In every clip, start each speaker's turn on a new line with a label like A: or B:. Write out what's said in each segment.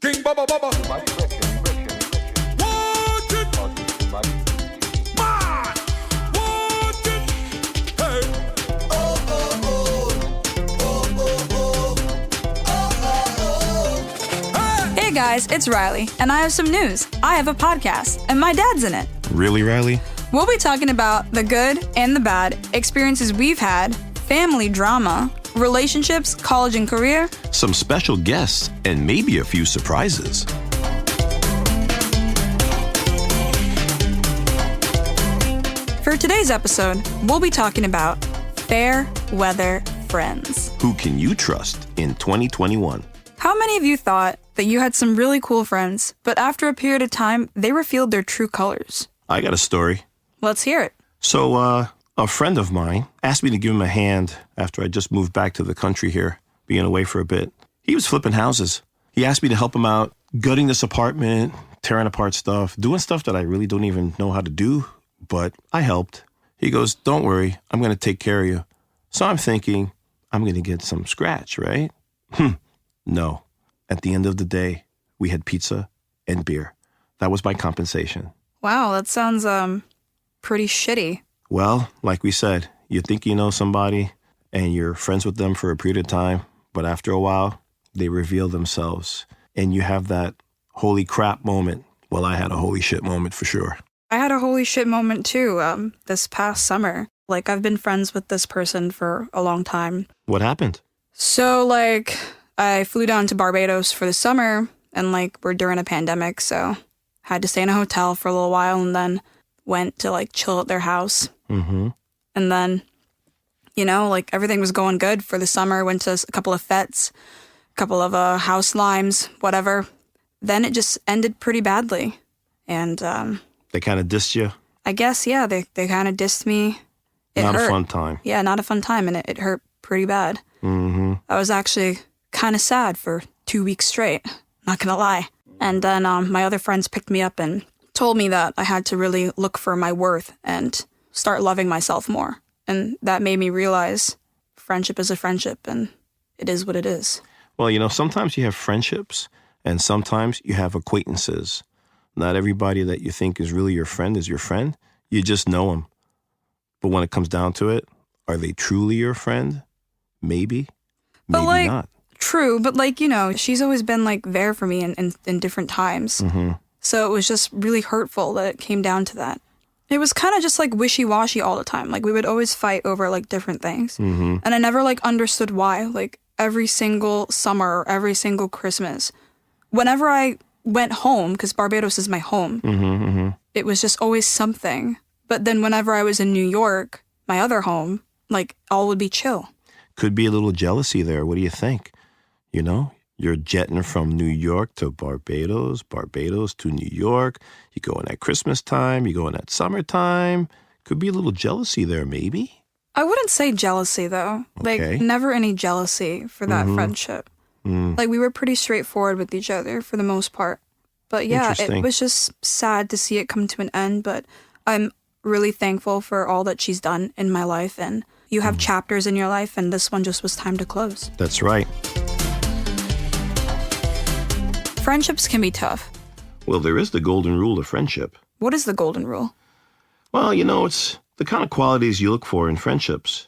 A: King Baba Baba.
B: Too much friction.
A: Watch it.
B: Too much.
A: Man. Watch it. Hey.
C: Hey guys, it's Reilly, and I have some news. I have a podcast, and my dad's in it.
D: Really, Reilly?
C: We'll be talking about the good and the bad, experiences we've had, family drama, relationships, college and career,
D: Some special guests, and maybe a few surprises.
C: For today's episode, we'll be talking about FairWeather Friends.
D: Who can you trust in 2021?
C: How many of you thought that you had some really cool friends, but after a period of time, they revealed their true colors?
D: I got a story.
C: Let's hear it.
D: So, a friend of mine asked me to give him a hand after I just moved back to the country here, being away for a bit. He was flipping houses. He asked me to help him out, gutting this apartment, tearing apart stuff, doing stuff that I really don't even know how to do, but I helped. He goes, "Don't worry, I'm going to take care of you." So I'm thinking, I'm going to get some scratch, right? No. At the end of the day, we had pizza and beer. That was my compensation.
C: Wow, that sounds, pretty shitty.
D: Well, like we said, you think you know somebody and you're friends with them for a period of time, but after a while, they reveal themselves and you have that holy crap moment. Well, I had a holy shit moment for sure.
C: I had a holy shit moment too, this past summer. Like, I've been friends with this person for a long time.
D: What happened?
C: So, like, I flew down to Barbados for the summer, and, like, we're during a pandemic, so had to stay in a hotel for a little while, and then went to, like, chill at their house.
D: Mm-hmm.
C: And then, you know, like, everything was going good for the summer. Went to a couple of fetes, a couple of house limes, whatever. Then it just ended pretty badly. And,
D: They kind of dissed you?
C: I guess, yeah, they kind of dissed me. It
D: Not
C: hurt.
D: a fun time.
C: Yeah, not a fun time, and it hurt pretty bad.
D: Mm-hmm.
C: I was actually kind of sad for 2 weeks straight, not gonna lie. And then my other friends picked me up and told me that I had to really look for my worth and start loving myself more. And that made me realize friendship is a friendship, and it is what it is.
D: Well, you know, sometimes you have friendships and sometimes you have acquaintances. Not everybody that you think is really your friend is your friend. You just know them. But when it comes down to it, are they truly your friend? Maybe.
C: But,
D: Maybe
C: like,
D: not.
C: True, but, like, you know, she's always been, like, there for me in different times.
D: Mm-hmm.
C: So it was just really hurtful that it came down to that. It was kind of just, like, wishy-washy all the time. Like, we would always fight over, like, different things.
D: Mm-hmm.
C: And I never, like, understood why. Like, every single summer or every single Christmas, whenever I went home, because Barbados is my home, it was just always something. But then whenever I was in New York, my other home, like, all would be chill.
D: Could be a little jealousy there. What do you think? You know, you're jetting from New York to Barbados, Barbados to New York. You go in at Christmas time, you go in at summertime. Could be a little jealousy there, maybe.
C: I wouldn't say jealousy, though.
D: Okay.
C: Like, never any jealousy for that friendship. Like, we were pretty straightforward with each other for the most part. But yeah, it
D: Interesting.
C: was just sad to see it come to an end. But I'm really thankful for all that she's done in my life. And you have chapters in your life, and this one just was time to close.
D: That's right.
C: Friendships can be tough.
D: Well, there is the golden rule of friendship.
C: What is the golden rule?
D: Well, you know, it's the kind of qualities you look for in friendships.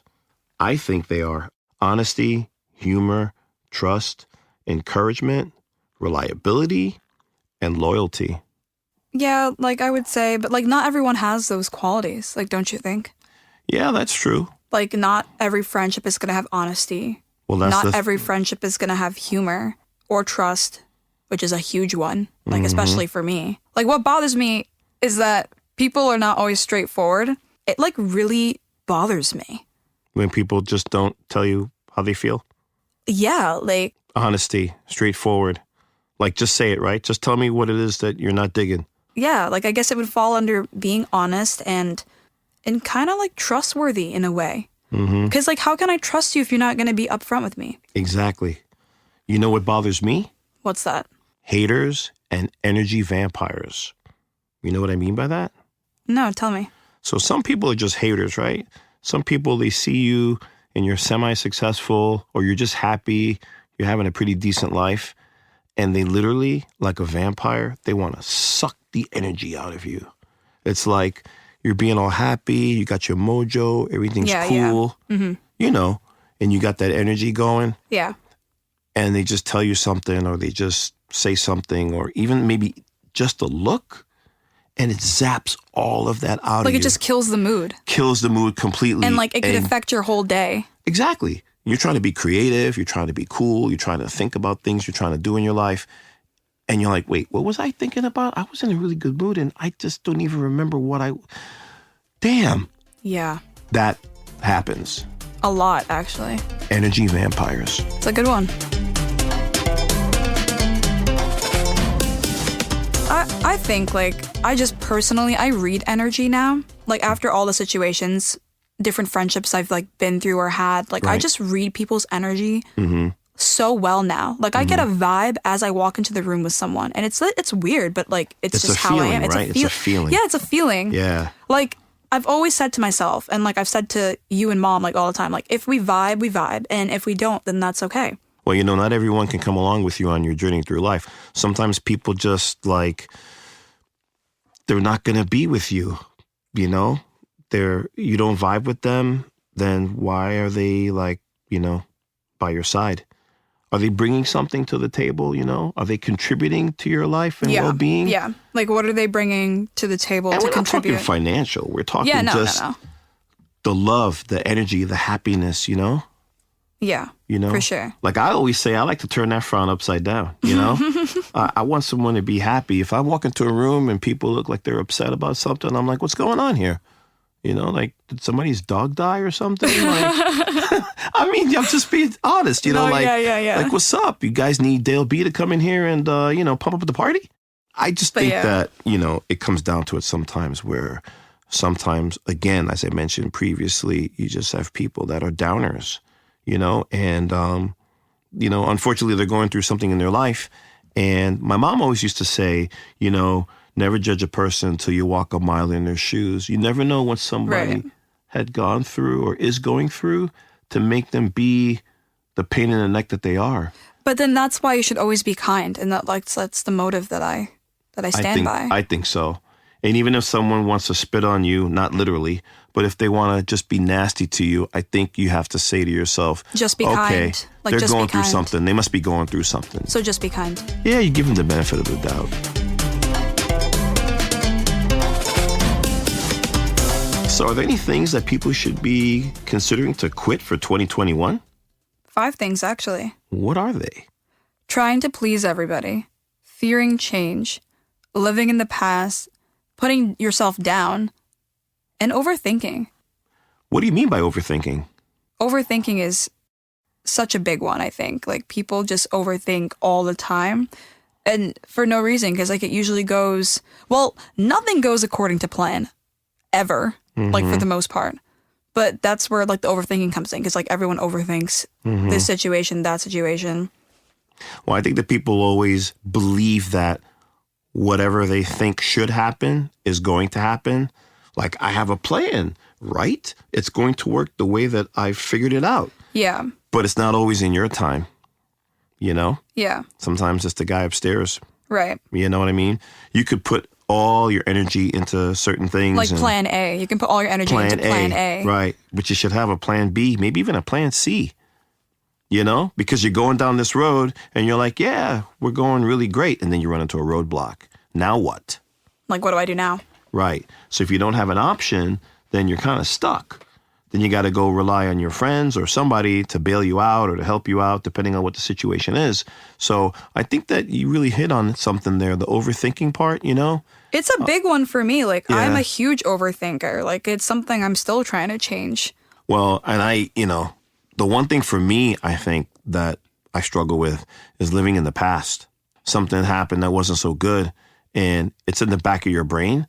D: I think they are honesty, humor, trust, encouragement, reliability, and loyalty.
C: Yeah, like, I would say, but, like, not everyone has those qualities. Like, don't you think?
D: Yeah, that's true.
C: Like, not every friendship is going to have honesty.
D: Well, that's
C: Not every friendship is going to have humor or trust, which is a huge one, like, especially for me. Like, what bothers me is that people are not always straightforward. It, like, really bothers me.
D: when people just don't tell you how they feel.
C: Yeah, like...
D: Honesty, straightforward. Like, just say it, right? Just tell me what it is that you're not digging.
C: Yeah, like, I guess it would fall under being honest and kind of, like, trustworthy in a way. Because, like, how can I trust you if you're not going to be upfront with me?
D: Exactly. You know what bothers me?
C: What's that?
D: Haters and energy vampires. You know what I mean by that?
C: No, tell me.
D: So some people are just haters, right? Some people, they see you and you're semi-successful or you're just happy, you're having a pretty decent life, and they literally, like a vampire, they want to suck the energy out of you. It's like you're being all happy, you got your mojo, everything's cool, you know, and you got that energy going.
C: Yeah.
D: And they just tell you something, or they just say something, or even maybe just a look, and it zaps all of that out of you.
C: Like it just kills the mood.
D: Kills the mood completely.
C: And like it could affect your whole day.
D: Exactly. You're trying to be creative, you're trying to be cool, you're trying to think about things you're trying to do in your life. And you're like, wait, what was I thinking about? I was in a really good mood and I just don't even remember Damn.
C: Yeah.
D: That happens.
C: A lot, actually.
D: Energy vampires.
C: It's a good one. I think, like, I just personally, I read energy now. Like, after all the situations, different friendships I've, like, been through or had, like, I just read people's energy so well now. Like, I get a vibe as I walk into the room with someone. And it's weird, but, like, it's just how
D: feeling,
C: I am.
D: Right? It's a feeling.
C: Yeah, it's a feeling.
D: Yeah.
C: Like, I've always said to myself, and, like, I've said to you and Mom, like, all the time, like, if we vibe, we vibe. And if we don't, then that's okay.
D: Well, you know, not everyone can come along with you on your journey through life. Sometimes people just, like, they're not going to be with you, you know? You don't vibe with them, then why are they, like, you know, by your side? Are they bringing something to the table, you know? Are they contributing to your life and well-being?
C: Yeah. Like, what are they bringing to the table
D: and
C: to
D: we're
C: contribute?
D: Not talking financial. We're talking the love, the energy, the happiness, you know?
C: Yeah,
D: you know?
C: For sure.
D: Like I always say, I like to turn that frown upside down, you know? I want someone to be happy. If I walk into a room and people look like they're upset about something, I'm like, what's going on here? You know, like, did somebody's dog die or something? Like, I mean, I'm just being honest, you know? Like, what's up? You guys need Dale B to come in here and, you know, pump up the party? I just think that, you know, it comes down to it sometimes where sometimes, again, as I mentioned previously, you just have people that are downers, you know? And, you know, unfortunately, they're going through something in their life. And my mom always used to say, you know, never judge a person until you walk a mile in their shoes. You never know what somebody had gone through or is going through to make them be the pain in the neck that they are.
C: But then that's why you should always be kind, and that's the motive that I stand by.
D: I think so. And even if someone wants to spit on you, not literally, but if they want to just be nasty to you, I think you have to say to yourself,
C: just be kind. Like,
D: they're
C: just
D: going
C: be
D: through
C: kind.
D: something. They must be going through something.
C: So just be kind.
D: Yeah, you give them the benefit of the doubt. So are there any things that people should be considering to quit for 2021?
C: 5 things, actually.
D: What are they?
C: Trying to please everybody, fearing change, living in the past, putting yourself down, and overthinking.
D: What do you mean by overthinking?
C: Overthinking is such a big one, I think. Like, people just overthink all the time, and for no reason, because, like, it usually goes, well, nothing goes according to plan, ever, like, for the most part. But that's where, like, the overthinking comes in, because, like, everyone overthinks this situation, that situation.
D: Well, I think that people always believe that whatever they think should happen is going to happen. Like, I have a plan, right? It's going to work the way that I've figured it out.
C: Yeah.
D: But it's not always in your time, you know?
C: Yeah.
D: Sometimes it's the guy upstairs.
C: Right.
D: You know what I mean? You could put all your energy into certain things.
C: Like plan A. You can put all your energy into plan A.
D: Right. But you should have a plan B, maybe even a plan C. You know, because you're going down this road and you're like, yeah, we're going really great. And then you run into a roadblock. Now what?
C: Like, what do I do now?
D: Right. So if you don't have an option, then you're kind of stuck. Then you got to go rely on your friends or somebody to bail you out or to help you out, depending on what the situation is. So I think that you really hit on something there, the overthinking part, you know?
C: It's a big one for me. Like, I'm a huge overthinker. Like, it's something I'm still trying to change.
D: Well, and you know, the one thing for me, I think, that I struggle with is living in the past. Something happened that wasn't so good, and it's in the back of your brain,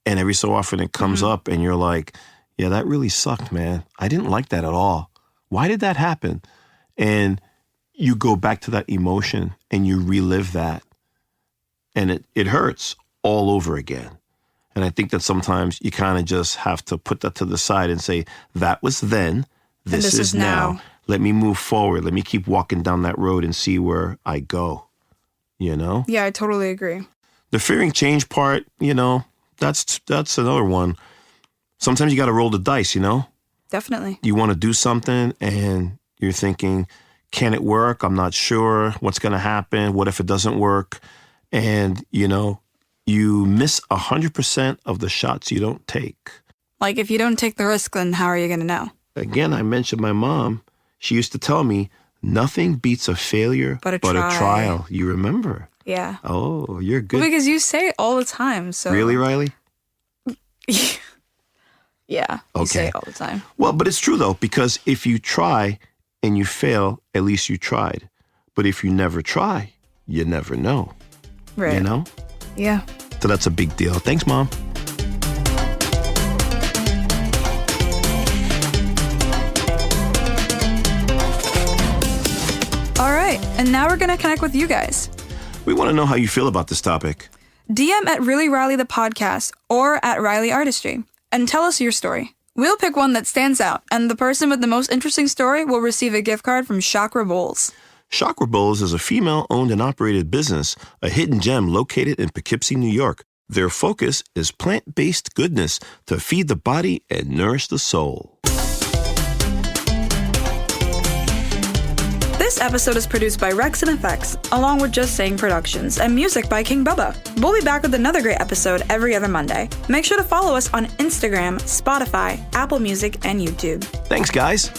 D: and every so often it comes up, and you're like, yeah, that really sucked, man. I didn't like that at all. Why did that happen? And you go back to that emotion, and you relive that, and it hurts all over again. And I think that sometimes you kind of just have to put that to the side and say, that was then. This is now. Let me move forward. Let me keep walking down that road and see where I go. you know?
C: Yeah, I totally agree.
D: The fearing change part, that's another one. Sometimes you got to roll the dice,
C: Definitely.
D: You want to do something and you're thinking, can it work? I'm not sure. What's going to happen? What if it doesn't work? And, you miss 100% of the shots you don't take.
C: Like, if you don't take the risk, then how are you going to know?
D: Again, I mentioned my mom. She used to tell me, nothing beats a failure
C: But a
D: a
C: try.
D: trial. You remember?
C: Yeah.
D: Oh, you're good.
C: Well, because you say it all the time, so...
D: Really, Reilly?
C: Yeah, you say
D: Okay.
C: it all the time.
D: Well, but it's true, though, because if you try and you fail, at least you tried. But if you never try, you never know.
C: Right.
D: You know?
C: Yeah.
D: So that's a big deal. Thanks, Mom.
C: All right, and now we're going to connect with you guys.
D: We want to know how you feel about this topic.
C: DM at Really Reilly the podcast or at Reilly Artistry and tell us your story. We'll pick one that stands out, and the person with the most interesting story will receive a gift card from Chakra Bowls.
D: Chakra Bowls is a female-owned and operated business, a hidden gem located in Poughkeepsie, New York. Their focus is plant-based goodness to feed the body and nourish the soul.
C: This episode is produced by Rex and Effects, along with Just Saying Productions, and music by King Bubba. We'll be back with another great episode every other Monday. Make sure to follow us on Instagram, Spotify, Apple Music, and YouTube.
D: Thanks, guys.